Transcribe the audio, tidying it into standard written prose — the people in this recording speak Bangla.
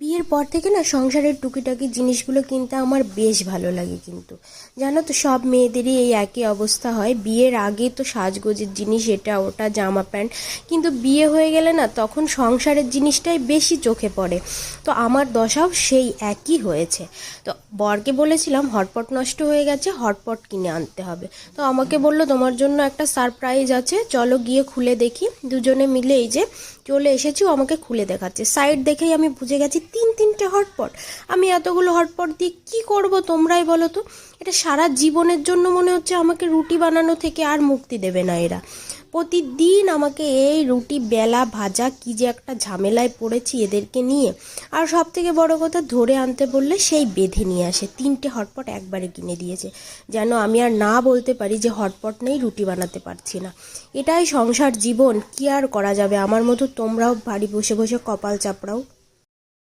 বিয়ের পর থেকে না সংসারের টুকিটাকি জিনিসগুলো কিনতে আমার বেশ ভালো লাগে। কিন্তু জানো তো, সব মেয়েদেরই এই একই অবস্থা হয়। বিয়ের আগে তো সাজগোজের জিনিস, এটা ওটা, জামা প্যান্ট, কিন্তু বিয়ে হয়ে গেলে না তখন সংসারের জিনিসটাই বেশি চোখে পড়ে। তো আমার দশাও সেই একই হয়েছে। তো বরকে বলেছিলাম হটপট নষ্ট হয়ে গেছে, হটপট কিনে আনতে হবে। তো আমাকে বললো তোমার জন্য একটা সারপ্রাইজ আছে, চলো গিয়ে খুলে দেখি। দুজনে মিলে এই যে চলে এসেছি, ও আমাকে খুলে দেখাচ্ছে। সাইড দেখেই আমি বুঝে গেছি তিনটে হটপট। আমি এতগুলো হটপট দিয়ে কি করব তোমরাই বলো তো। এটা সারা জীবনের জন্য মনে হচ্ছে আমাকে রুটি বানানো থেকে আর মুক্তি দেবে না এরা। প্রতিদিন আমাকে এই রুটি বেলা ভাজা, কি যে একটা ঝামেলায় পড়েছি এদেরকে নিয়ে। আর সব থেকে বড় কথা, ধরে আনতে বললে সেই বেঁধে নিয়ে আসে। তিনটে হটপট একবারে কিনে দিয়েছে, যেন আমি আর না বলতে পারি যে হটপট নেই, রুটি বানাতে পারছি না। এটাই সংসার জীবন, কি আর করা যাবে। আমার মতো তোমরাও বাড়ি বসে বসে কপাল চাপড়াও।